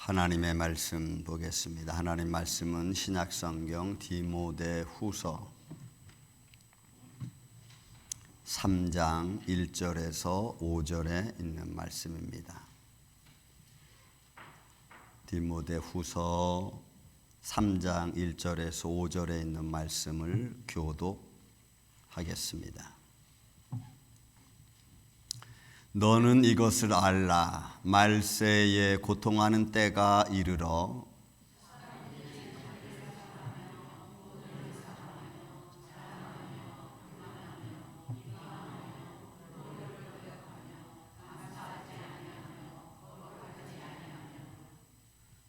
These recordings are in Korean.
하나님의 말씀 보겠습니다. 하나님 말씀은 신약성경 디모데후서 3장 1절에서 5절에 있는 말씀입니다. 디모데후서 3장 1절에서 5절에 있는 말씀을 교독하겠습니다. 너는 이것을 알라. 말세에 고통하는 때가 이르러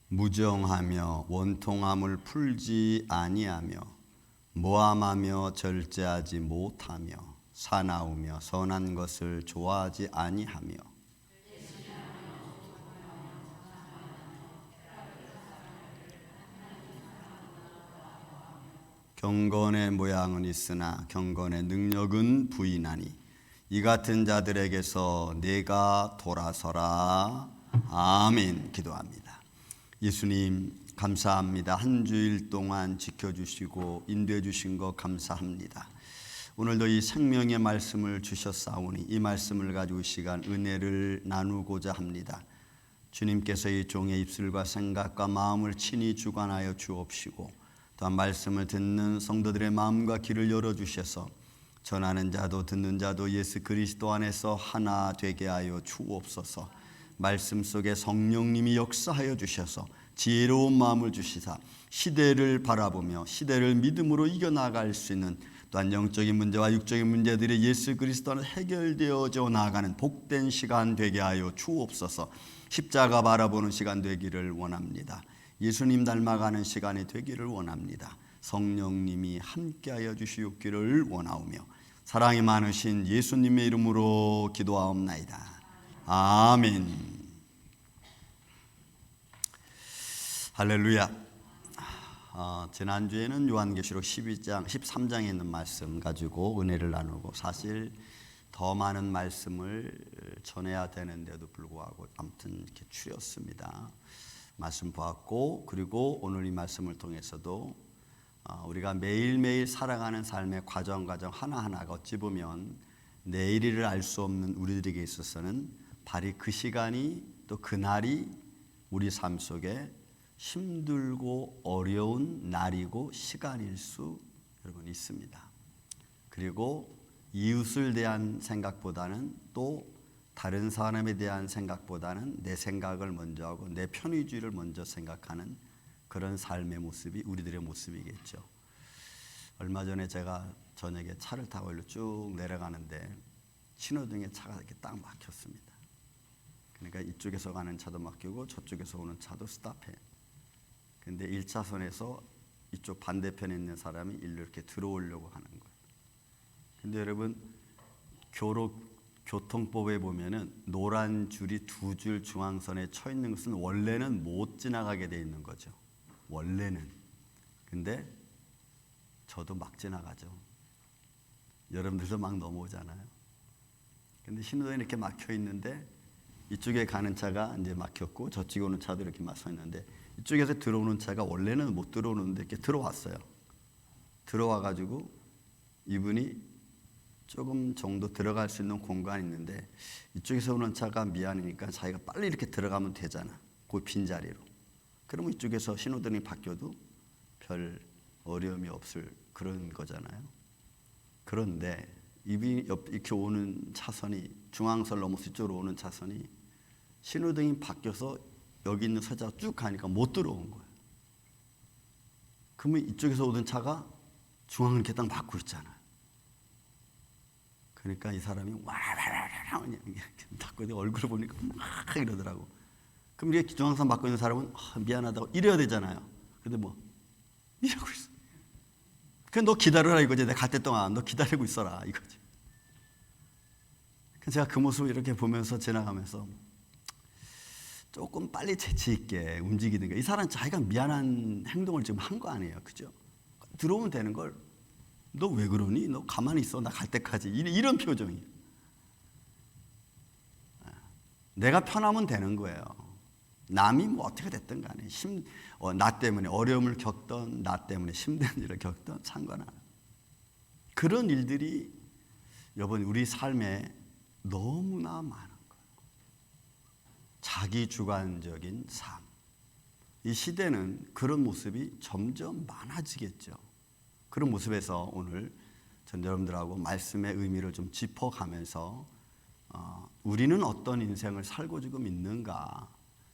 무정하며 원통함을 풀지 아니하며 모함하며 절제하지 못하며 사나우며 선한 것을 좋아하지 아니하며 경건의 모양은 있으나 경건의 능력은 부인하니 이 같은 자들에게서 내가 돌아서라. 아멘. 기도합니다. 예수님 감사합니다. 한 주일 동안 지켜주시고 인도해 주신 것 감사합니다. 오늘도 이 생명의 말씀을 주셨사오니 이 말씀을 가지고 시간 은혜를 나누고자 합니다. 주님께서 이 종의 입술과 생각과 마음을 친히 주관하여 주옵시고 또한 말씀을 듣는 성도들의 마음과 귀를 열어주셔서 전하는 자도 듣는 자도 예수 그리스도 안에서 하나 되게 하여 주옵소서. 말씀 속에 성령님이 역사하여 주셔서 지혜로운 마음을 주시사 시대를 바라보며 시대를 믿음으로 이겨나갈 수 있는 또한 영적인 문제와 육적인 문제들이 예수 그리스도 안에 해결되어져 나아가는 복된 시간 되게 하여 주옵소서. 십자가 바라보는 시간 되기를 원합니다. 예수님 닮아가는 시간이 되기를 원합니다. 성령님이 함께하여 주시옵기를 원하오며 사랑이 많으신 예수님의 이름으로 기도하옵나이다. 아멘. 할렐루야. 지난주에는 요한계시록 13장에 있는 말씀 가지고 은혜를 나누고 사실 더 많은 말씀을 전해야 되는데도 불구하고 아무튼 이렇게 추렸습니다. 말씀 보았고 그리고 오늘 이 말씀을 통해서도 우리가 매일매일 살아가는 삶의 과정 하나하나가 어찌 보면 내일을 알 수 없는 우리들에게 있어서는 바로 그 시간이 또 그날이 우리 삶 속에 힘들고 어려운 날이고 시간일 수 여러분 있습니다. 그리고 이웃을 대한 생각보다는 또 다른 사람에 대한 생각보다는 내 생각을 먼저 하고 내 편의주의를 먼저 생각하는 그런 삶의 모습이 우리들의 모습이겠죠. 얼마 전에 제가 저녁에 차를 타고 일로 쭉 내려가는데 신호등에 차가 이렇게 딱 막혔습니다. 그러니까 이쪽에서 가는 차도 막히고 저쪽에서 오는 차도 스탑해. 근데 1차선에서 이쪽 반대편에 있는 사람이 일로 이렇게 들어오려고 하는 거예요. 근데 여러분 교통법에 보면은 노란 줄이 두 줄 중앙선에 쳐 있는 것은 원래는 못 지나가게 돼 있는 거죠. 원래는. 근데 저도 막 지나가죠. 여러분들도 막 넘어오잖아요. 근데 신호등이 이렇게 막혀 있는데 이쪽에 가는 차가 이제 막혔고 저쪽에 오는 차도 이렇게 막혀 있는데 이쪽에서 들어오는 차가 원래는 못 들어오는데 이렇게 들어왔어요. 들어와 가지고 이분이 조금 정도 들어갈 수 있는 공간이 있는데 이쪽에서 오는 차가 미안하니까 자기가 빨리 이렇게 들어가면 되잖아. 그 빈자리로. 그러면 이쪽에서 신호등이 바뀌어도 별 어려움이 없을 그런 거잖아요. 그런데 이분이 이렇게 오는 차선이 중앙선을 넘어서 이쪽으로 오는 차선이 신호등이 바뀌어서 여기 있는 서자가 쭉 가니까 못 들어온 거예요. 그러면 이쪽에서 오던 차가 중앙을 이렇게 딱 막고 있잖아요. 그러니까 이 사람이 와라라라라 닦고 얼굴을 보니까 막 이러더라고. 그럼 이렇게 중앙선 막고 있는 사람은 미안하다고 이래야 되잖아요. 근데 뭐 이러고 있어. 그냥 너 기다려라 이거지. 내가 갈 때 동안 너 기다리고 있어라 이거지. 제가 그 모습을 이렇게 보면서 지나가면서 조금 빨리 재치 있게 움직이는 거예요. 이 사람은 자기가 미안한 행동을 지금 한 거 아니에요. 그죠? 들어오면 되는 걸 너 왜 그러니? 너 가만히 있어. 나 갈 때까지. 이런 표정이에요. 내가 편하면 되는 거예요. 남이 뭐 어떻게 됐든 간에 나 때문에 어려움을 겪던, 나 때문에 힘든 일을 겪던 상관 안 해요. 그런 일들이 여러분 우리 삶에 너무나 많은 거예요. 자기 주관적인 삶. 이 시대는 그런 모습이 점점 많아지겠죠. 그런 모습에서 오늘 전 여러분들하고 말씀의 의미를 좀 짚어가면서 우리는 어떤 인생을 살고 지금 있는가,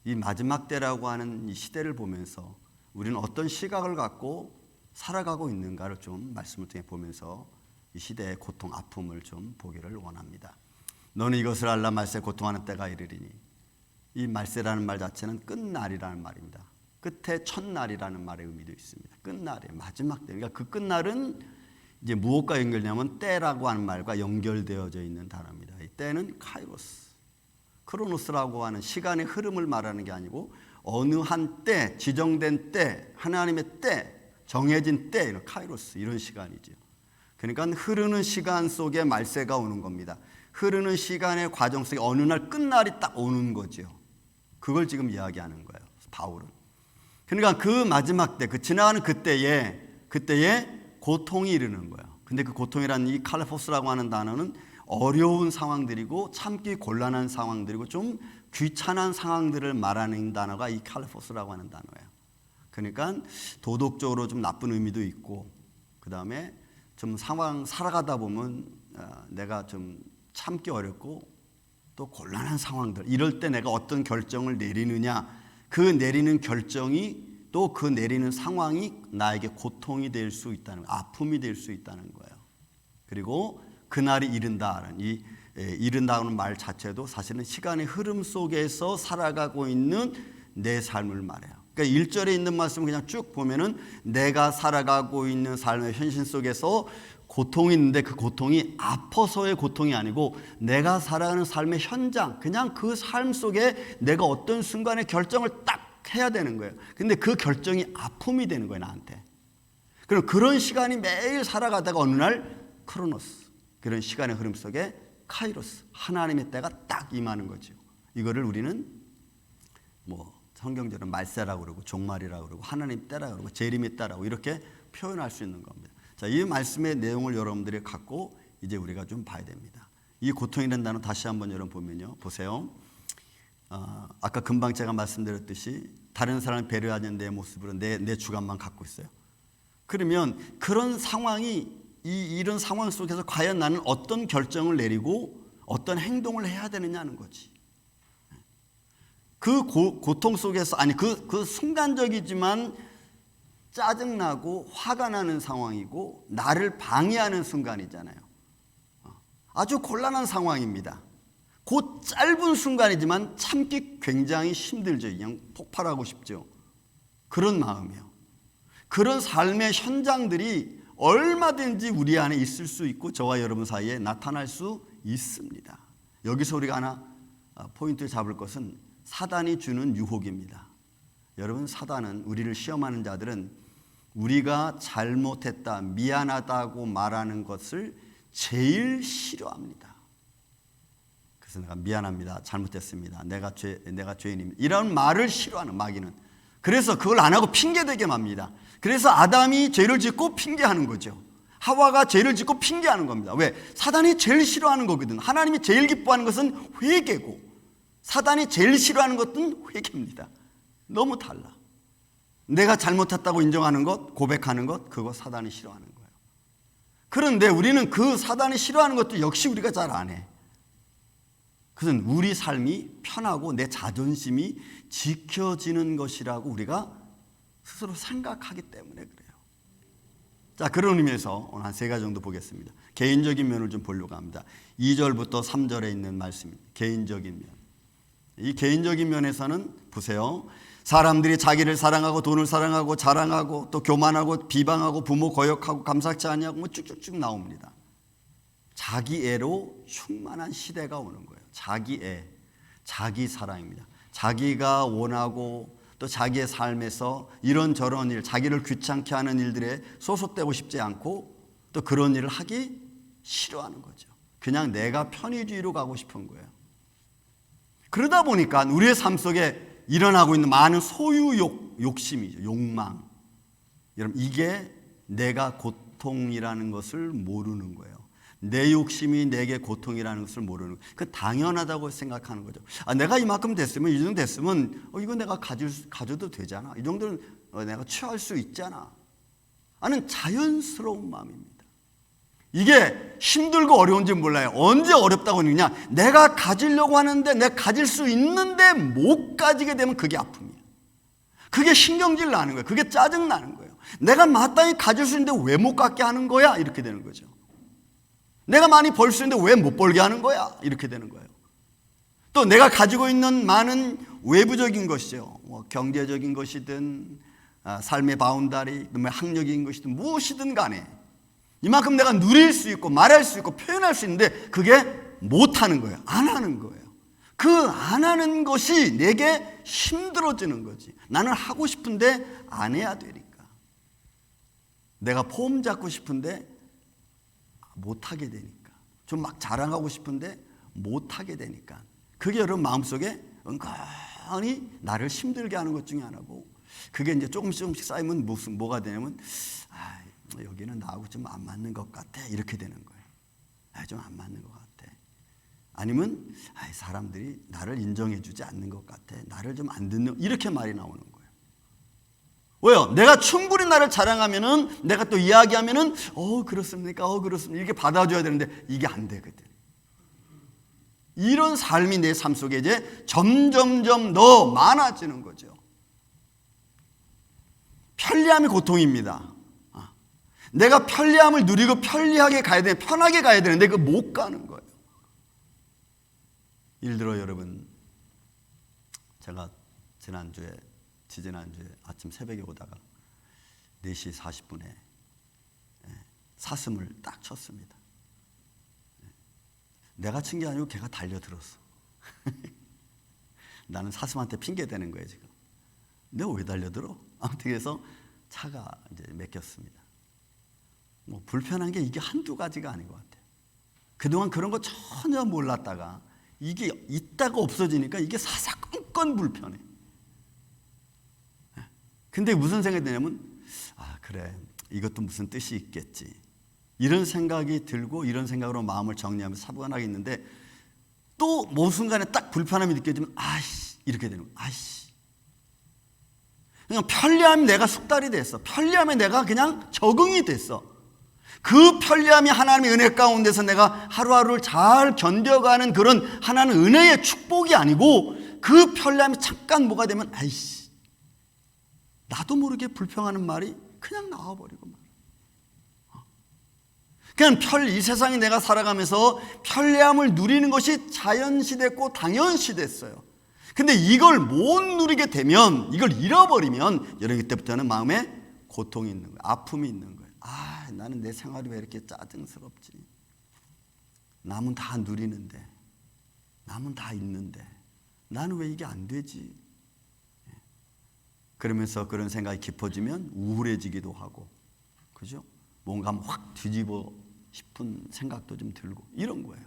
이 마지막 때라고 하는 이 시대를 보면서 우리는 어떤 시각을 갖고 살아가고 있는가를 좀 말씀을 통해 보면서 이 시대의 고통, 아픔을 좀 보기를 원합니다. 너는 이것을 알라 말세 고통하는 때가 이르리니. 이 말세라는 말 자체는 끝날이라는 말입니다. 끝에 첫날이라는 말의 의미도 있습니다. 끝날이에요. 마지막 때. 그러니까 그 끝날은 이제 무엇과 연결되냐면 때라고 하는 말과 연결되어져 있는 단어입니다. 이 때는 카이로스, 크로노스라고 하는 시간의 흐름을 말하는 게 아니고 어느 한 때, 지정된 때, 하나님의 때, 정해진 때, 이런 카이로스, 이런 시간이죠. 그러니까 흐르는 시간 속에 말세가 오는 겁니다. 흐르는 시간의 과정 속에 어느 날 끝날이 딱 오는 거죠. 그걸 지금 이야기하는 거예요, 바울은. 그러니까 그 마지막 때, 그 지나가는 그때에 고통이 이르는 거예요. 근데 그 고통이라는 이 칼레포스라고 하는 단어는 어려운 상황들이고 참기 곤란한 상황들이고 좀 귀찮은 상황들을 말하는 단어가 이 칼레포스라고 하는 단어예요. 그러니까 도덕적으로 좀 나쁜 의미도 있고, 그 다음에 좀 상황 살아가다 보면 내가 좀 참기 어렵고 또 곤란한 상황들, 이럴 때 내가 어떤 결정을 내리느냐, 그 내리는 결정이 또 그 내리는 상황이 나에게 고통이 될 수 있다는, 아픔이 될 수 있다는 거예요. 그리고 그날이 이른다는 이 이른다는 말 자체도 사실은 시간의 흐름 속에서 살아가고 있는 내 삶을 말해요. 그러니까 1절에 있는 말씀을 그냥 쭉 보면은 내가 살아가고 있는 삶의 현실 속에서 고통이 있는데 그 고통이 아파서의 고통이 아니고 내가 살아가는 삶의 현장, 그냥 그 삶 속에 내가 어떤 순간에 결정을 딱 해야 되는 거예요. 근데 그 결정이 아픔이 되는 거예요, 나한테. 그럼 그런 시간이 매일 살아가다가 어느 날 크로노스, 그런 시간의 흐름 속에 카이로스, 하나님의 때가 딱 임하는 거죠. 이거를 우리는 뭐 성경적으로 말세라고 그러고 종말이라고 그러고 하나님 때라고 그러고 재림의 때라고 이렇게 표현할 수 있는 겁니다. 자, 이 말씀의 내용을 여러분들이 갖고 이제 우리가 좀 봐야 됩니다. 이 고통이라는 단어 다시 한번 여러분 보면요, 보세요. 아까 금방 제가 말씀드렸듯이 다른 사람을 배려하는 내 모습으로 내 주관만 갖고 있어요. 그러면 그런 상황이 이런 상황 속에서 과연 나는 어떤 결정을 내리고 어떤 행동을 해야 되느냐는 거지. 그 고통 속에서, 아니 그 순간적이지만 짜증나고 화가 나는 상황이고 나를 방해하는 순간이잖아요. 아주 곤란한 상황입니다. 그 짧은 순간이지만 참기 굉장히 힘들죠. 그냥 폭발하고 싶죠. 그런 마음이에요. 그런 삶의 현장들이 얼마든지 우리 안에 있을 수 있고 저와 여러분 사이에 나타날 수 있습니다. 여기서 우리가 하나 포인트를 잡을 것은 사단이 주는 유혹입니다. 여러분, 사단은, 우리를 시험하는 자들은 우리가 잘못했다, 미안하다고 말하는 것을 제일 싫어합니다. 그래서 내가 미안합니다, 잘못했습니다, 내가 죄인입니다, 이런 말을 싫어하는, 마귀는. 그래서 그걸 안 하고 핑계대게 맙니다. 그래서 아담이 죄를 짓고 핑계하는 거죠. 하와가 죄를 짓고 핑계하는 겁니다. 왜? 사단이 제일 싫어하는 거거든. 하나님이 제일 기뻐하는 것은 회개고 사단이 제일 싫어하는 것은 회개입니다. 너무 달라. 내가 잘못했다고 인정하는 것, 고백하는 것, 그거 사단이 싫어하는 거예요. 그런데 우리는 그 사단이 싫어하는 것도 역시 우리가 잘 안 해. 그것은 우리 삶이 편하고 내 자존심이 지켜지는 것이라고 우리가 스스로 생각하기 때문에 그래요. 자, 그런 의미에서 오늘 한 3가지 정도 보겠습니다. 개인적인 면을 좀 보려고 합니다. 2절부터 3절에 있는 말씀입니다. 개인적인 면. 이 개인적인 면에서는 보세요. 사람들이 자기를 사랑하고 돈을 사랑하고 자랑하고 또 교만하고 비방하고 부모 거역하고 감사치 아니하고 뭐 쭉쭉쭉 나옵니다. 자기애로 충만한 시대가 오는 거예요. 자기애, 자기 사랑입니다. 자기가 원하고 또 자기의 삶에서 이런저런 일, 자기를 귀찮게 하는 일들에 소속되고 싶지 않고 또 그런 일을 하기 싫어하는 거죠. 그냥 내가 편의주의로 가고 싶은 거예요. 그러다 보니까 우리의 삶 속에 일어나고 있는 많은 소유욕, 욕심이죠. 욕망. 여러분, 이게 내가 고통이라는 것을 모르는 거예요. 내 욕심이 내게 고통이라는 것을 모르는 거예요. 그 당연하다고 생각하는 거죠. 내가 이만큼 됐으면, 이 정도 됐으면 이거 내가 가져도 되잖아. 이 정도는 내가 취할 수 있잖아 하는 자연스러운 마음입니다. 이게 힘들고 어려운지 몰라요. 언제 어렵다고 하느냐, 내가 가지려고 하는데 내가 가질 수 있는데 못 가지게 되면 그게 아픔이에요. 그게 신경질 나는 거예요. 그게 짜증 나는 거예요. 내가 마땅히 가질 수 있는데 왜 못 갖게 하는 거야? 이렇게 되는 거죠. 내가 많이 벌 수 있는데 왜 못 벌게 하는 거야? 이렇게 되는 거예요. 또 내가 가지고 있는 많은 외부적인 것이죠. 경제적인 것이든 삶의 바운다리, 학력인 것이든 무엇이든 간에 이만큼 내가 누릴 수 있고 말할 수 있고 표현할 수 있는데 그게 못하는 거예요. 안 하는 거예요. 그 안 하는 것이 내게 힘들어지는 거지. 나는 하고 싶은데 안 해야 되니까. 내가 폼 잡고 싶은데 못하게 되니까. 좀 막 자랑하고 싶은데 못하게 되니까. 그게 여러분 마음속에 은근히 나를 힘들게 하는 것 중에 하나고, 그게 이제 조금씩 쌓이면 뭐가 되냐면 여기는 나하고 좀 안 맞는 것 같아, 이렇게 되는 거예요. 좀 안 맞는 것 같아. 아니면 사람들이 나를 인정해 주지 않는 것 같아, 나를 좀 안 듣는, 이렇게 말이 나오는 거예요. 왜요? 내가 충분히 나를 자랑하면은, 내가 또 이야기하면은 그렇습니까? 그렇습니다. 이렇게 받아줘야 되는데 이게 안 되거든. 이런 삶이 내 삶 속에 이제 점점점 더 많아지는 거죠. 편리함이 고통입니다. 내가 편리함을 누리고 편리하게 가야 되는데, 편하게 가야 되는데 그 못 가는 거예요. 예를 들어 여러분, 제가 지지난주에 아침 새벽에 오다가 4시 40분에 사슴을 딱 쳤습니다. 내가 친 게 아니고 걔가 달려들었어. 나는 사슴한테 핑계 대는 거예요 지금. 내가 왜 달려들어? 아무튼 그래서 차가 이제 맡겼습니다. 불편한 게 이게 한두 가지가 아닌 것 같아요. 그동안 그런 거 전혀 몰랐다가 이게 있다가 없어지니까 이게 사사건건 불편해. 근데 무슨 생각이 드냐면 그래, 이것도 무슨 뜻이 있겠지, 이런 생각이 들고, 이런 생각으로 마음을 정리하면서 사부간하게 있는데, 또 뭐 순간에 딱 불편함이 느껴지면 이렇게 되는 거야. 그냥 편리함이 내가 숙달이 됐어. 편리함에 내가 그냥 적응이 됐어. 그 편리함이 하나님의 은혜 가운데서 내가 하루하루를 잘 견뎌가는 그런 하나는 은혜의 축복이 아니고, 그 편리함이 잠깐 뭐가 되면 나도 모르게 불평하는 말이 그냥 나와버리고 그냥 이 세상에 내가 살아가면서 편리함을 누리는 것이 자연시됐고 당연시됐어요. 근데 이걸 못 누리게 되면, 이걸 잃어버리면 여러분 그때부터는 마음에 고통이 있는 거예요. 아픔이 있는 거예요. 나는 내 생활이 왜 이렇게 짜증스럽지? 남은 다 누리는데, 남은 다 있는데 나는 왜 이게 안 되지? 그러면서 그런 생각이 깊어지면 우울해지기도 하고, 그죠? 뭔가 확 뒤집어 싶은 생각도 좀 들고, 이런 거예요.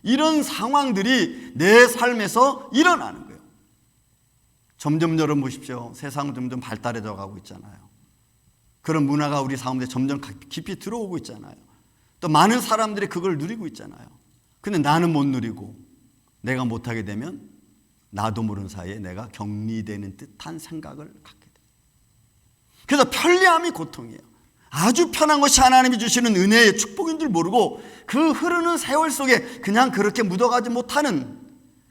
이런 상황들이 내 삶에서 일어나는 거예요. 점점 여러분 보십시오. 세상은 점점 발달해져 가고 있잖아요. 그런 문화가 우리 삶에 점점 깊이 들어오고 있잖아요. 또 많은 사람들이 그걸 누리고 있잖아요. 근데 나는 못 누리고, 내가 못하게 되면 나도 모르는 사이에 내가 격리되는 듯한 생각을 갖게 돼요. 그래서 편리함이 고통이에요. 아주 편한 것이 하나님이 주시는 은혜의 축복인 줄 모르고 그 흐르는 세월 속에 그냥 그렇게 묻어가지 못하는,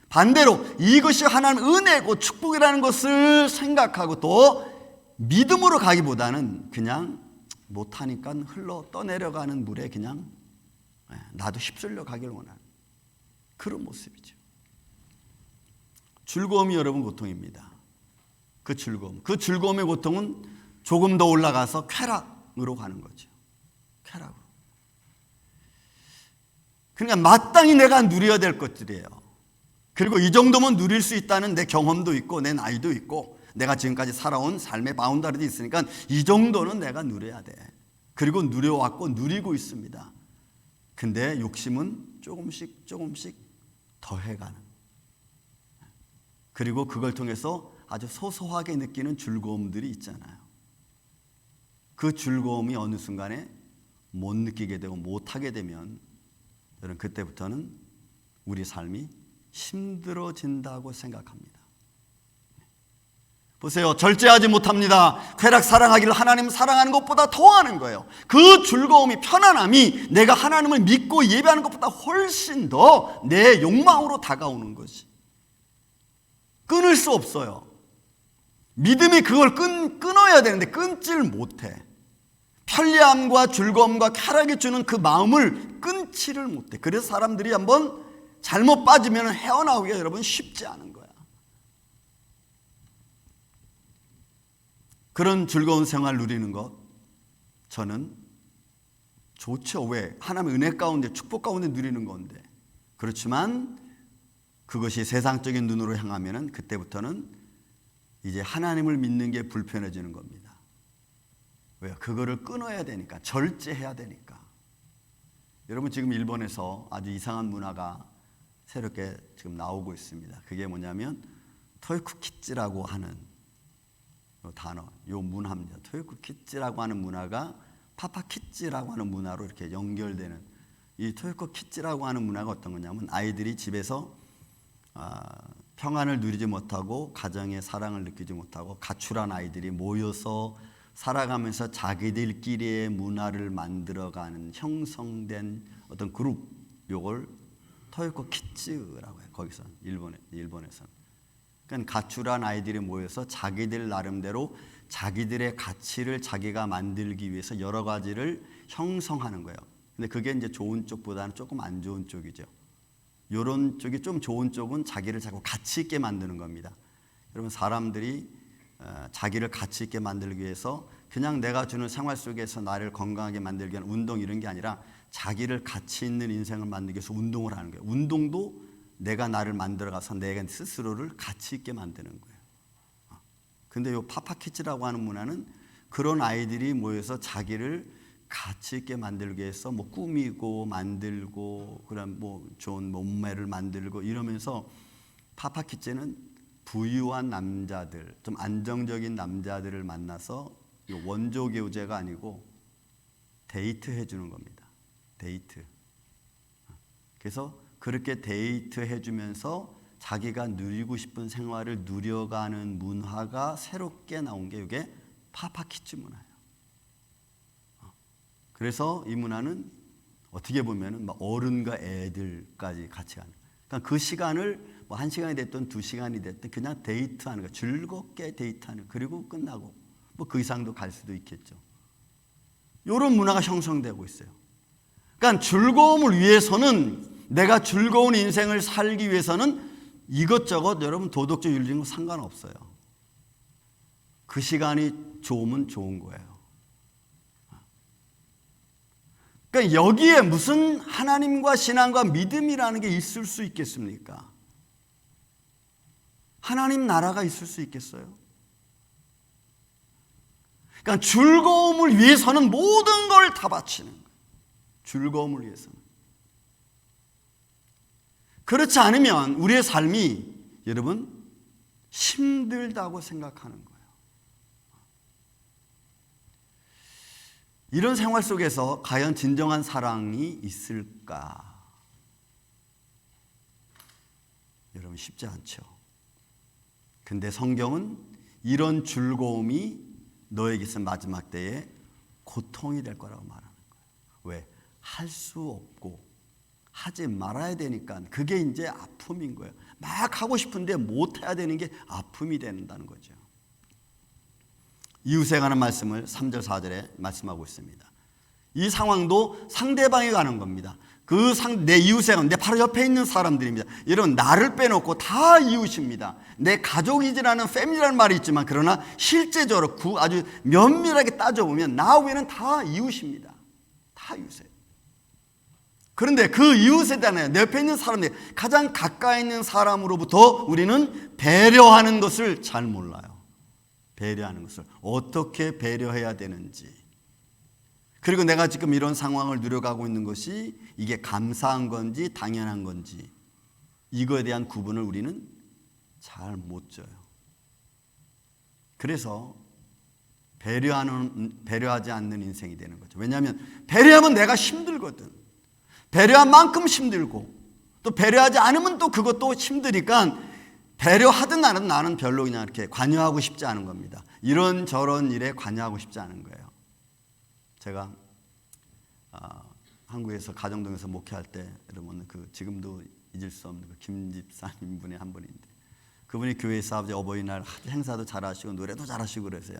반대로 이것이 하나님의 은혜고 축복이라는 것을 생각하고 또 믿음으로 가기보다는 그냥 못하니까 흘러 떠내려가는 물에 그냥 나도 휩쓸려 가길 원하는 그런 모습이죠. 즐거움이 여러분 고통입니다. 그 즐거움의 고통은 조금 더 올라가서 쾌락으로 가는 거죠. 쾌락으로. 그러니까 마땅히 내가 누려야 될 것들이에요. 그리고 이 정도면 누릴 수 있다는 내 경험도 있고 내 나이도 있고 내가 지금까지 살아온 삶의 바운다리도 있으니까 이 정도는 내가 누려야 돼. 그리고 누려왔고 누리고 있습니다. 근데 욕심은 조금씩 더해가는. 그리고 그걸 통해서 아주 소소하게 느끼는 즐거움들이 있잖아요. 그 즐거움이 어느 순간에 못 느끼게 되고 못하게 되면 여러분 그때부터는 우리 삶이 힘들어진다고 생각합니다. 보세요. 절제하지 못합니다. 쾌락 사랑하기를 하나님 사랑하는 것보다 더하는 거예요. 그 즐거움이 편안함이 내가 하나님을 믿고 예배하는 것보다 훨씬 더 내 욕망으로 다가오는 것이 끊을 수 없어요. 믿음이 그걸 끊어야 되는데 끊질 못해. 편리함과 즐거움과 쾌락이 주는 그 마음을 끊지를 못해. 그래서 사람들이 한번 잘못 빠지면 헤어나오기가 여러분 쉽지 않은 거야. 그런 즐거운 생활 누리는 것 저는 좋죠. 왜? 하나님의 은혜 가운데 축복 가운데 누리는 건데. 그렇지만 그것이 세상적인 눈으로 향하면 그때부터는 이제 하나님을 믿는 게 불편해지는 겁니다. 왜요? 그거를 끊어야 되니까, 절제해야 되니까. 여러분 지금 일본에서 아주 이상한 문화가 새롭게 지금 나오고 있습니다. 그게 뭐냐면 토이쿠 키즈라고 하는 단어, 요 문화입니다. 토이쿠 키즈라고 하는 문화가 파파 키즈라고 하는 문화로 이렇게 연결되는, 이 토이쿠 키즈라고 하는 문화가 어떤 거냐면 아이들이 집에서 평안을 누리지 못하고 가정의 사랑을 느끼지 못하고 가출한 아이들이 모여서 살아가면서 자기들끼리의 문화를 만들어가는 형성된 어떤 그룹, 요걸 토이쿠 키즈라고 해요. 거기서 일본에서는. 그러니까 가출한 아이들이 모여서 자기들 나름대로 자기들의 가치를 자기가 만들기 위해서 여러 가지를 형성하는 거예요. 근데 그게 이제 좋은 쪽보다는 조금 안 좋은 쪽이죠. 이런 쪽이 좀 좋은 쪽은 자기를 자꾸 가치 있게 만드는 겁니다. 여러분 사람들이 자기를 가치 있게 만들기 위해서 그냥 내가 주는 생활 속에서 나를 건강하게 만들기 위한 운동 이런 게 아니라 자기를 가치 있는 인생을 만들기 위해서 운동을 하는 거예요. 운동도 내가 나를 만들어가서 내가 스스로를 가치 있게 만드는 거예요. 근데 이 파파키즈라고 하는 문화는 그런 아이들이 모여서 자기를 가치 있게 만들기 위해서 뭐 꾸미고 만들고 그런 뭐 좋은 몸매를 만들고 이러면서 파파키즈는 부유한 남자들, 좀 안정적인 남자들을 만나서 원조 교제가 아니고 데이트 해주는 겁니다. 데이트. 그래서 그렇게 데이트 해주면서 자기가 누리고 싶은 생활을 누려가는 문화가 새롭게 나온 게 이게 파파키즈 문화예요. 그래서 이 문화는 어떻게 보면은 어른과 애들까지 같이 가는. 그러니까 그 시간을 뭐 1시간이 됐든 2시간이 됐든 그냥 데이트하는 거예요. 즐겁게 데이트하는. 그리고 끝나고 뭐 그 이상도 갈 수도 있겠죠. 이런 문화가 형성되고 있어요. 그러니까 즐거움을 위해서는, 내가 즐거운 인생을 살기 위해서는 이것저것 여러분 도덕적 윤리적인 거 상관없어요. 그 시간이 좋으면 좋은 거예요. 그러니까 여기에 무슨 하나님과 신앙과 믿음이라는 게 있을 수 있겠습니까? 하나님 나라가 있을 수 있겠어요? 그러니까 즐거움을 위해서는 모든 걸 다 바치는 거예요. 즐거움을 위해서는. 그렇지 않으면 우리의 삶이 여러분 힘들다고 생각하는 거예요. 이런 생활 속에서 과연 진정한 사랑이 있을까? 여러분 쉽지 않죠. 근데 성경은 이런 즐거움이 너에게서 마지막 때에 고통이 될 거라고 말하는 거예요. 왜? 할 수 없고 하지 말아야 되니까 그게 이제 아픔인 거예요. 막 하고 싶은데 못 해야 되는 게 아픔이 된다는 거죠. 이웃에 관한 말씀을 3절 4절에 말씀하고 있습니다. 이 상황도 상대방에 관한 겁니다. 내 이웃에 관한, 내 바로 옆에 있는 사람들입니다. 여러분 나를 빼놓고 다 이웃입니다. 내 가족이지라는 패밀리라는 말이 있지만 그러나 실제적으로 아주 면밀하게 따져보면 나 외에는 다 이웃입니다. 다 이웃이에요. 그런데 그 이웃에 대한 내 옆에 있는 사람들, 가장 가까이 있는 사람으로부터 우리는 배려하는 것을 잘 몰라요. 배려하는 것을 어떻게 배려해야 되는지, 그리고 내가 지금 이런 상황을 누려가고 있는 것이 이게 감사한 건지 당연한 건지 이거에 대한 구분을 우리는 잘 못 져요. 그래서 배려하지 않는 인생이 되는 거죠. 왜냐하면 배려하면 내가 힘들거든. 배려한 만큼 힘들고 또 배려하지 않으면 또 그것도 힘드니까 배려하든 나는 별로 그냥 이렇게 관여하고 싶지 않은 겁니다. 이런저런 일에 관여하고 싶지 않은 거예요. 제가 한국에서 가정동에서 목회할 때 여러분 지금도 잊을 수 없는 그 김 집사님 분의 한 분인데 그분이 교회에서 아버지 어버이날 행사도 잘하시고 노래도 잘하시고 그러세요.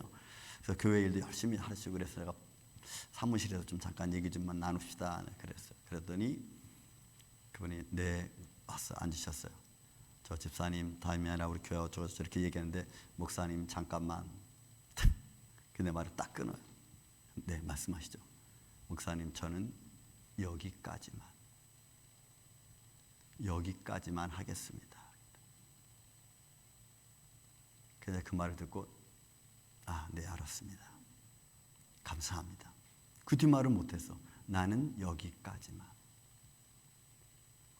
그래서 교회 일도 열심히 하시고 그래서 제가 사무실에서 좀 잠깐 얘기 좀 나눕시다 그랬어요. 그랬더니 그분이 와서 앉으셨어요. 저 집사님 다음이 아니라 우리 교회 어쩌고저쩌고 저렇게 얘기하는데 목사님 잠깐만. 내 말을 딱 끊어요. 네, 말씀하시죠. 목사님 저는 여기까지만 하겠습니다. 그래서 그 말을 듣고 네 알았습니다. 감사합니다. 그 뒷말은 못했어. 나는 여기까지만.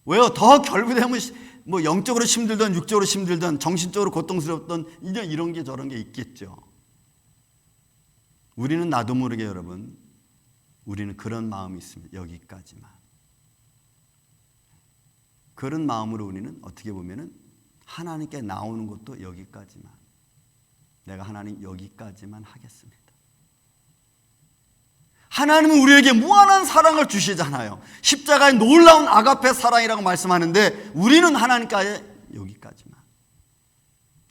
왜요? 더 결부되면 뭐 영적으로 힘들든 육적으로 힘들든 정신적으로 고통스럽든 이런 게 저런 게 있겠죠. 우리는 나도 모르게 여러분 우리는 그런 마음이 있습니다. 여기까지만. 그런 마음으로 우리는 어떻게 보면은 하나님께 나오는 것도 여기까지만. 내가 하나님 여기까지만 하겠습니다. 하나님은 우리에게 무한한 사랑을 주시잖아요. 십자가의 놀라운 아가페 사랑이라고 말씀하는데 우리는 하나님께 여기까지만.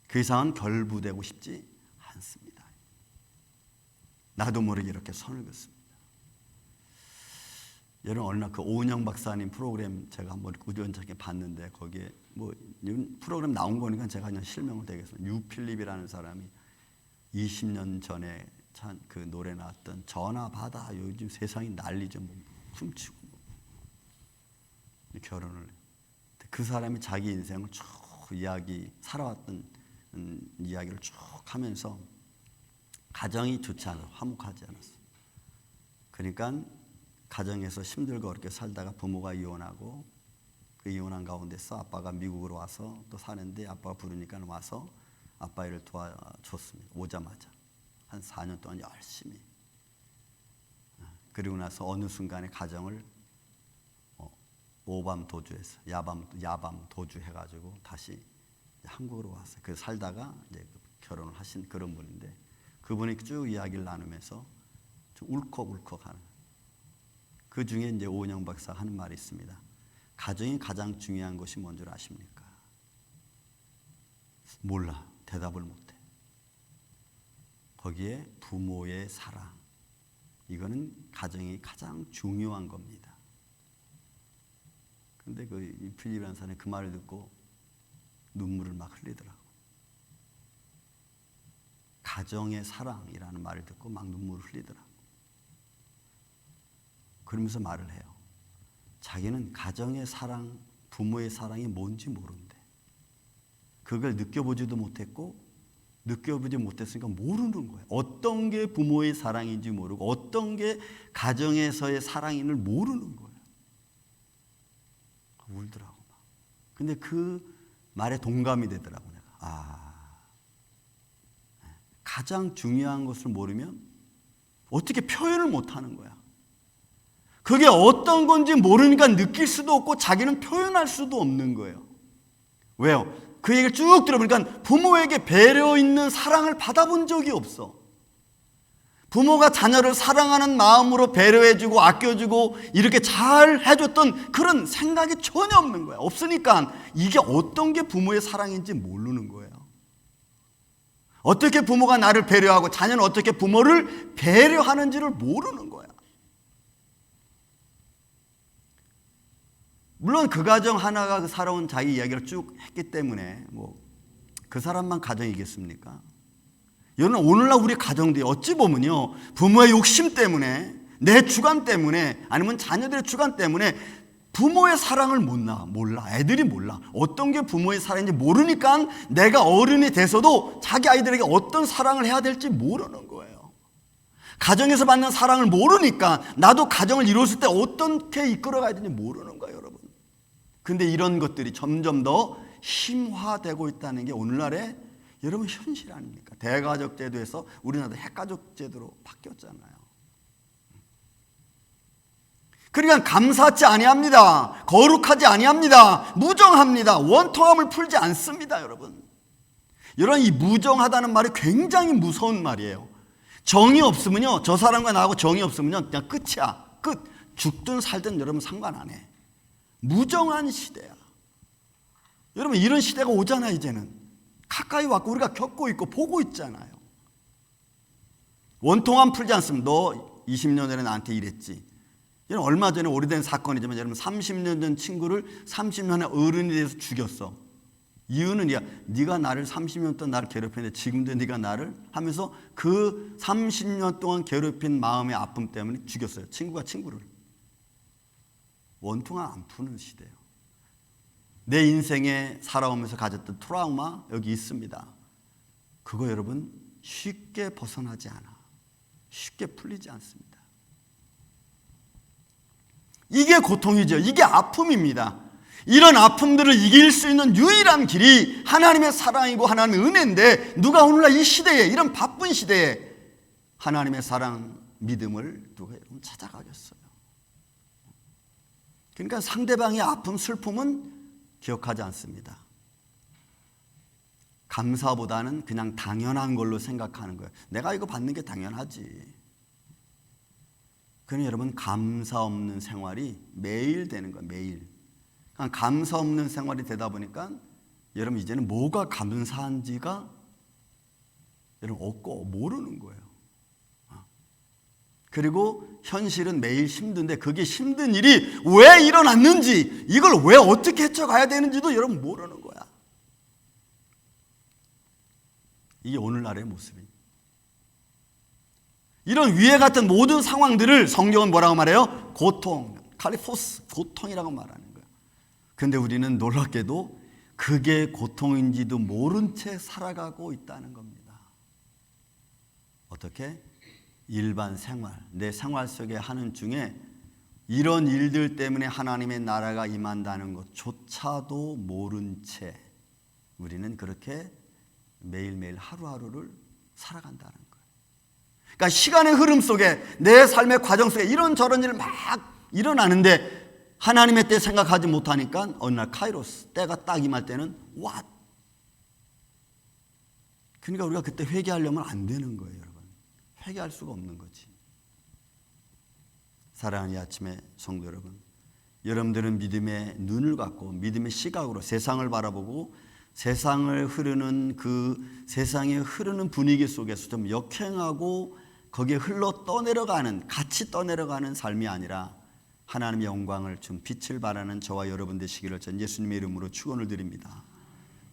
그 이상은 결부되고 싶지 않습니다. 나도 모르게 이렇게 선을 긋습니다. 여러분 어느 날 그 오은영 박사님 프로그램 제가 한번 우연찮게 봤는데 거기에 뭐 프로그램 나온 거니까 제가 그냥 실명을 대겠습니다. 유필립이라는 사람이 20년 전에 그 노래 나왔던 전화 받아 요즘 세상이 난리죠. 뭐 훔치고 결혼을 그 사람이 자기 인생을 쭉 살아왔던 이야기를 쭉 하면서 가정이 좋지 않아 화목하지 않았어. 그러니까 가정에서 힘들고 어렵게 살다가 부모가 이혼하고 그 이혼한 가운데서 아빠가 미국으로 와서 또 사는데 아빠가 부르니까 와서 아빠 일을 도와줬습니다. 오자마자 한 4년 동안 열심히. 그리고 나서 어느 순간에 가정을 오밤 도주해서 야밤 도주해가지고 다시 한국으로 왔어요. 그 살다가 이제 결혼을 하신 그런 분인데 그분이 쭉 이야기를 나누면서 좀 울컥울컥하는. 그 중에 이제 오은영 박사 하는 말이 있습니다. 가정이 가장 중요한 것이 뭔 줄 아십니까? 몰라. 대답을 못해. 거기에 부모의 사랑. 이거는 가정이 가장 중요한 겁니다. 근데 그 필립이라는 사람이 그 말을 듣고 눈물을 막 흘리더라고. 가정의 사랑이라는 말을 듣고 막 눈물을 흘리더라고. 그러면서 말을 해요. 자기는 가정의 사랑, 부모의 사랑이 뭔지 모른대. 그걸 느껴보지도 못했고 느껴보지 못했으니까 모르는 거예요. 어떤 게 부모의 사랑인지 모르고 어떤 게 가정에서의 사랑인을 모르는 거예요. 울더라고. 근데 그 말에 동감이 되더라고. 내가 가장 중요한 것을 모르면 어떻게 표현을 못하는 거야. 그게 어떤 건지 모르니까 느낄 수도 없고 자기는 표현할 수도 없는 거예요. 왜요? 그 얘기를 쭉 들어보니까 부모에게 배려 있는 사랑을 받아본 적이 없어. 부모가 자녀를 사랑하는 마음으로 배려해주고 아껴주고 이렇게 잘 해줬던 그런 생각이 전혀 없는 거야. 없으니까 이게 어떤 게 부모의 사랑인지 모르는 거예요. 어떻게 부모가 나를 배려하고 자녀는 어떻게 부모를 배려하는지를 모르는 거야. 물론 그 가정 하나가 살아온 자기 이야기를 쭉 했기 때문에 뭐 그 사람만 가정이겠습니까? 여러분 오늘날 우리 가정들이 어찌 보면요 부모의 욕심 때문에 내 주관 때문에 아니면 자녀들의 주관 때문에 부모의 사랑을 몰라. 애들이 몰라. 어떤 게 부모의 사랑인지 모르니까 내가 어른이 돼서도 자기 아이들에게 어떤 사랑을 해야 될지 모르는 거예요. 가정에서 받는 사랑을 모르니까 나도 가정을 이뤘을 때 어떻게 이끌어가야 되는지 모르는 거예요, 여러분. 근데 이런 것들이 점점 더 심화되고 있다는 게 오늘날의 여러분 현실 아닙니까? 대가족 제도에서 우리나라도 핵가족 제도로 바뀌었잖아요. 그러니까 감사치 아니합니다. 거룩하지 아니합니다. 무정합니다. 원통함을 풀지 않습니다, 여러분. 여러분, 이 무정하다는 말이 굉장히 무서운 말이에요. 정이 없으면요, 저 사람과 나하고 정이 없으면요, 그냥 끝이야. 끝. 죽든 살든 여러분 상관 안 해. 무정한 시대야. 여러분, 이런 시대가 오잖아. 이제는 가까이 왔고 우리가 겪고 있고 보고 있잖아요. 원통함 풀지 않습니다. 너 20년 전에 나한테 이랬지. 여러분, 얼마 전에 오래된 사건이지만 여러분 30년 전 친구를 30년의 어른이 돼서 죽였어. 이유는 네가 나를 30년 동안 나를 괴롭혔는데 지금도 네가 나를 하면서 그 30년 동안 괴롭힌 마음의 아픔 때문에 죽였어요. 친구가 친구를. 원통함 안 푸는 시대예요. 내 인생에 살아오면서 가졌던 트라우마 여기 있습니다. 그거 여러분 쉽게 벗어나지 않아. 쉽게 풀리지 않습니다. 이게 고통이죠. 이게 아픔입니다. 이런 아픔들을 이길 수 있는 유일한 길이 하나님의 사랑이고 하나님의 은혜인데 누가 오늘날 이 시대에, 이런 바쁜 시대에 하나님의 사랑, 믿음을 누가 여러분 찾아가겠어요? 그러니까 상대방의 아픔, 슬픔은 기억하지 않습니다. 감사보다는 그냥 당연한 걸로 생각하는 거예요. 내가 이거 받는 게 당연하지. 그러니 여러분, 감사 없는 생활이 매일 되는 거예요. 매일. 감사 없는 생활이 되다 보니까 여러분 이제는 뭐가 감사한지가 여러분 없고 모르는 거예요. 그리고 현실은 매일 힘든데 그게 힘든 일이 왜 일어났는지, 이걸 왜 어떻게 헤쳐가야 되는지도 여러분 모르는 거야. 이게 오늘날의 모습입니다. 이런 위해 같은 모든 상황들을 성경은 뭐라고 말해요? 고통, 칼리포스, 고통이라고 말하는 거예요. 그런데 우리는 놀랍게도 그게 고통인지도 모른 채 살아가고 있다는 겁니다. 어떻게? 일반 생활, 내 생활 속에 하는 중에 이런 일들 때문에 하나님의 나라가 임한다는 것조차도 모른 채 우리는 그렇게 매일매일 하루하루를 살아간다는 거예요. 그러니까 시간의 흐름 속에, 내 삶의 과정 속에 이런저런 일이 막 일어나는데 하나님의 때 생각하지 못하니까 어느 날 카이로스, 때가 딱 임할 때는 what? 그러니까 우리가 그때 회개하려면 안 되는 거예요, 여러분. 회개할 수가 없는 거지. 사랑하는 이 아침에 성도 여러분, 여러분들은 믿음의 눈을 갖고 믿음의 시각으로 세상을 바라보고 세상을 흐르는 그 세상에 흐르는 분위기 속에서 좀 역행하고 거기에 흘러 떠내려가는, 같이 떠내려가는 삶이 아니라 하나님의 영광을 좀 빛을 발하는 저와 여러분 되시기를 전 예수님의 이름으로 축원을 드립니다.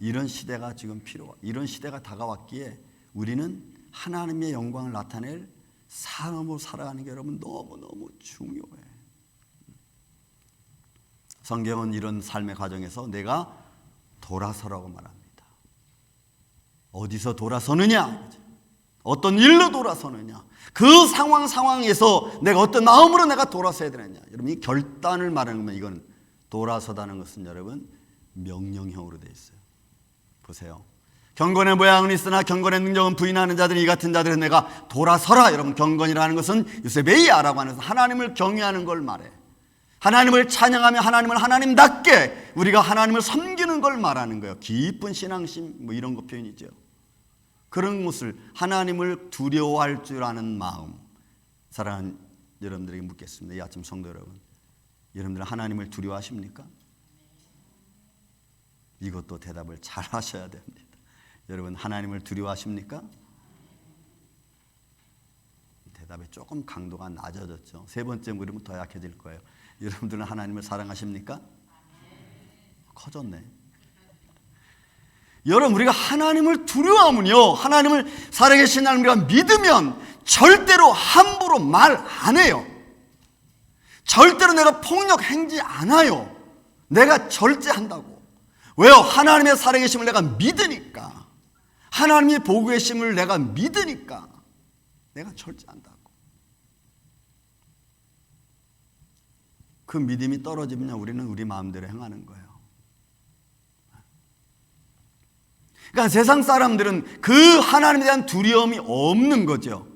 이런 시대가 지금 이런 시대가 다가왔기에 우리는 하나님의 영광을 나타낼 삶으로 살아가는 게 여러분 너무너무 중요해. 성경은 이런 삶의 과정에서 내가 돌아서라고 말합니다. 어디서 돌아서느냐? 어떤 일로 돌아서느냐? 그 상황에서 내가 어떤 마음으로 내가 돌아서야 되느냐? 여러분, 이 결단을 말하는 거면 이건 돌아서다는 것은 여러분 명령형으로 되어 있어요. 보세요. 경건의 모양은 있으나 경건의 능력은 부인하는 자들이 이 같은 자들은 내가 돌아서라. 여러분, 경건이라는 것은 유세베이아라고 하는 하나님을 경외하는 걸 말해. 하나님을 찬양하며 하나님을 하나님답게 우리가 하나님을 섬기는 걸 말하는 거예요. 깊은 신앙심 뭐 이런 거 표현이죠. 그런 것을 하나님을 두려워할 줄 아는 마음. 사랑하는 여러분들에게 묻겠습니다. 이 아침 성도 여러분, 여러분들 하나님을 두려워하십니까? 이것도 대답을 잘 하셔야 됩니다. 여러분, 하나님을 두려워하십니까? 대답에 조금 강도가 낮아졌죠. 세 번째 물으면 더 약해질 거예요. 여러분들은 하나님을 사랑하십니까? 커졌네. 여러분, 우리가 하나님을 두려워하면요, 하나님을 살아계신 하나님을 우리가 믿으면 절대로 함부로 말 안 해요. 절대로 내가 폭력 행지 않아요. 내가 절제한다고. 왜요? 하나님의 살아계심을 내가 믿으니까. 하나님이 보고 계심을 내가 믿으니까 내가 절제한다고. 그 믿음이 떨어지면 우리는 우리 마음대로 행하는 거예요. 그러니까 세상 사람들은 그 하나님에 대한 두려움이 없는 거죠.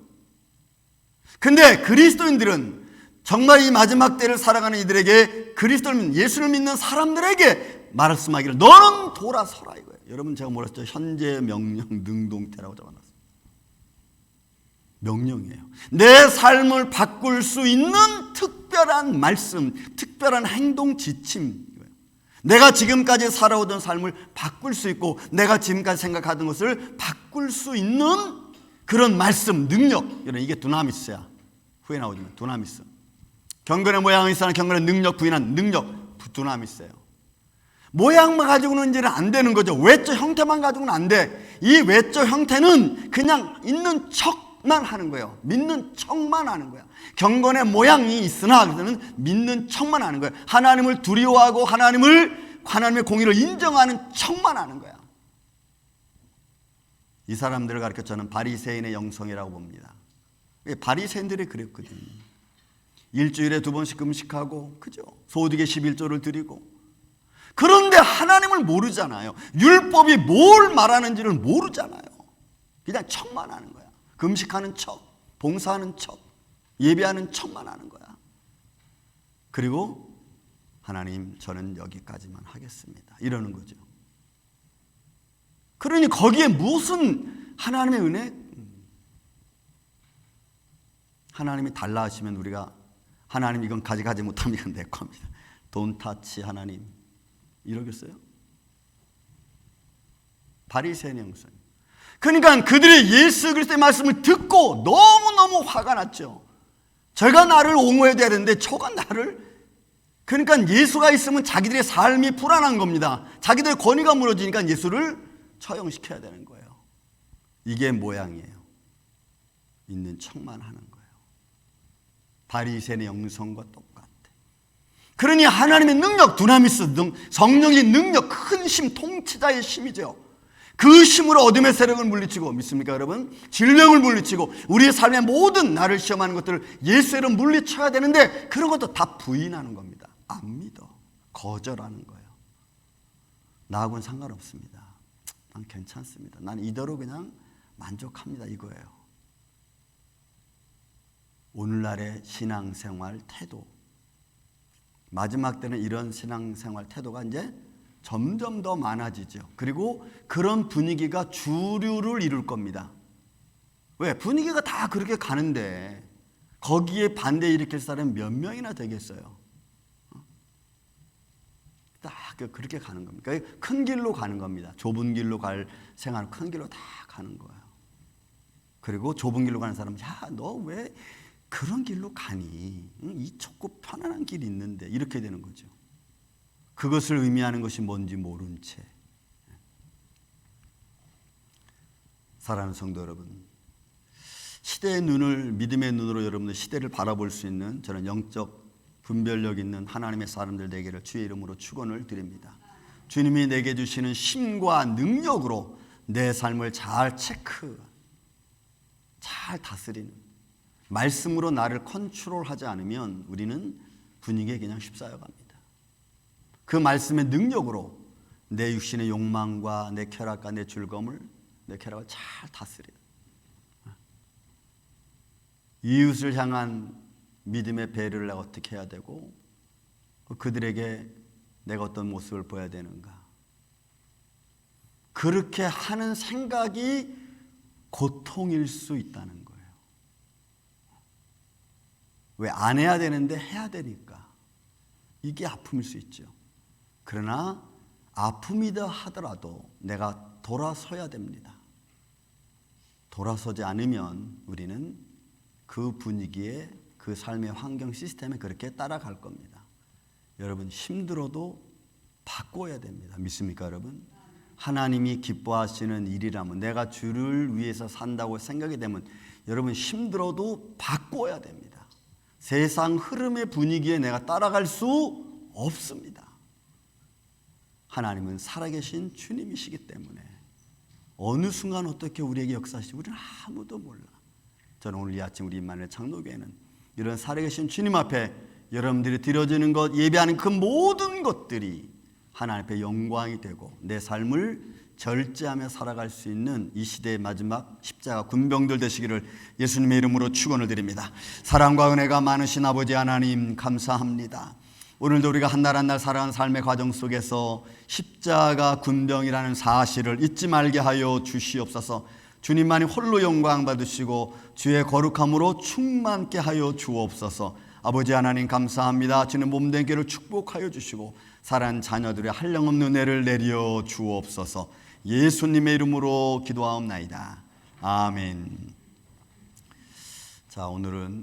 근데 그리스도인들은 정말 이 마지막 때를 살아가는 이들에게, 그리스도를 믿는, 예수를 믿는 사람들에게 말씀하기를 너는 돌아서라 이거예요. 여러분, 제가 뭐라 했죠? 현재 명령 능동태라고 적어놨어요. 명령이에요. 내 삶을 바꿀 수 있는 특별한 말씀, 특별한 행동 지침. 내가 지금까지 살아오던 삶을 바꿀 수 있고, 내가 지금까지 생각하던 것을 바꿀 수 있는 그런 말씀, 능력. 이게 두나미스야. 후에 나오지만 두나미스. 경건의 모양은 있으나 경건의 능력 부인한 능력, 두나미스예요. 모양만 가지고는 이제는 안 되는 거죠. 외적 형태만 가지고는 안 돼. 이 외적 형태는 그냥 있는 척만 하는 거예요. 믿는 척만 하는 거야. 경건의 모양이 있으나 그래서는 믿는 척만 하는 거예요. 하나님을 두려워하고 하나님의 공의를 인정하는 척만 하는 거야. 이 사람들을 가르쳐 저는 바리새인의 영성이라고 봅니다. 바리새인들이 그랬거든요. 일주일에 2번씩 금식하고, 그죠? 소득의 11조를 드리고. 그런데 하나님을 모르잖아요. 율법이 뭘 말하는지를 모르잖아요. 그냥 척만 하는 거야. 금식하는 척, 봉사하는 척, 예배하는 척만 하는 거야. 그리고 하나님, 저는 여기까지만 하겠습니다, 이러는 거죠. 그러니 거기에 무슨 하나님의 은혜? 하나님이 달라 하시면 우리가, 하나님 이건 가져가지 못하면 이건 내 겁니다, Don't touch 하나님, 이러겠어요? 바리새인 영성. 그러니까 그들이 예수 그리스도의 말씀을 듣고 너무너무 화가 났죠. 저가 나를 옹호해야 되는데 저가 나를, 그러니까 예수가 있으면 자기들의 삶이 불안한 겁니다. 자기들의 권위가 무너지니까 예수를 처형시켜야 되는 거예요. 이게 모양이에요. 있는 척만 하는 거예요. 바리새인의 영성과 똑같아. 그러니 하나님의 능력, 두나미스, 성령의 능력, 큰 힘, 통치자의 힘이죠. 그 힘으로 어둠의 세력을 물리치고, 믿습니까 여러분? 질병을 물리치고 우리의 삶의 모든 나를 시험하는 것들을 예수로 물리쳐야 되는데, 그런 것도 다 부인하는 겁니다. 안 믿어, 거절하는 거예요. 나하고는 상관없습니다. 난 괜찮습니다. 난 이대로 그냥 만족합니다, 이거예요. 오늘날의 신앙생활 태도, 마지막 때는 이런 신앙생활 태도가 이제 점점 더 많아지죠. 그리고 그런 분위기가 주류를 이룰 겁니다. 왜? 분위기가 다 그렇게 가는데 거기에 반대 일으킬 사람이 몇 명이나 되겠어요? 딱 그렇게 가는 겁니다. 그러니까 큰 길로 가는 겁니다. 좁은 길로 갈 생활은 큰 길로 다 가는 거예요. 그리고 좁은 길로 가는 사람은, 야, 너 왜 그런 길로 가니? 이 좁고 편안한 길이 있는데, 이렇게 되는 거죠. 그것을 의미하는 것이 뭔지 모른 채. 사랑하는 성도 여러분, 시대의 눈을, 믿음의 눈으로 여러분들 시대를 바라볼 수 있는, 저는 영적 분별력 있는 하나님의 사람들 되기를 주의 이름으로 축원을 드립니다. 주님이 내게 주시는 힘과 능력으로 내 삶을 잘 체크, 잘 다스리는, 말씀으로 나를 컨트롤하지 않으면 우리는 분위기에 그냥 휩싸여갑니다. 그 말씀의 능력으로 내 육신의 욕망과 내 쾌락과 내 즐거움을, 내 쾌락을 잘 다스려요. 이웃을 향한 믿음의 배려를 내가 어떻게 해야 되고, 그들에게 내가 어떤 모습을 보여야 되는가. 그렇게 하는 생각이 고통일 수 있다는 거예요. 왜? 안 해야 되는데 해야 되니까. 이게 아픔일 수 있죠. 그러나 아픔이다 하더라도 내가 돌아서야 됩니다. 돌아서지 않으면 우리는 그 분위기에, 그 삶의 환경 시스템에 그렇게 따라갈 겁니다. 여러분, 힘들어도 바꿔야 됩니다. 믿습니까 여러분? 하나님이 기뻐하시는 일이라면, 내가 주를 위해서 산다고 생각이 되면 여러분 힘들어도 바꿔야 됩니다. 세상 흐름의 분위기에 내가 따라갈 수 없습니다. 하나님은 살아계신 주님이시기 때문에 어느 순간 어떻게 우리에게 역사하실지 우리는 아무도 몰라. 저는 오늘 이 아침 우리 임마누엘 장로교회는 이런 살아계신 주님 앞에 여러분들이 드려지는 것, 예배하는 그 모든 것들이 하나님 앞에 영광이 되고 내 삶을 절제하며 살아갈 수 있는 이 시대의 마지막 십자가 군병들 되시기를 예수님의 이름으로 축원을 드립니다. 사랑과 은혜가 많으신 아버지 하나님 감사합니다. 오늘도 우리가 한 날 한 날 살아가는 삶의 과정 속에서 십자가 군병이라는 사실을 잊지 말게 하여 주시옵소서. 주님만이 홀로 영광 받으시고 주의 거룩함으로 충만케 하여 주옵소서. 아버지 하나님 감사합니다. 주는 몸된 길을 축복하여 주시고 사랑하는 자녀들의 한량없는 은혜를 내려 주옵소서. 예수님의 이름으로 기도하옵나이다. 아멘. 자, 오늘은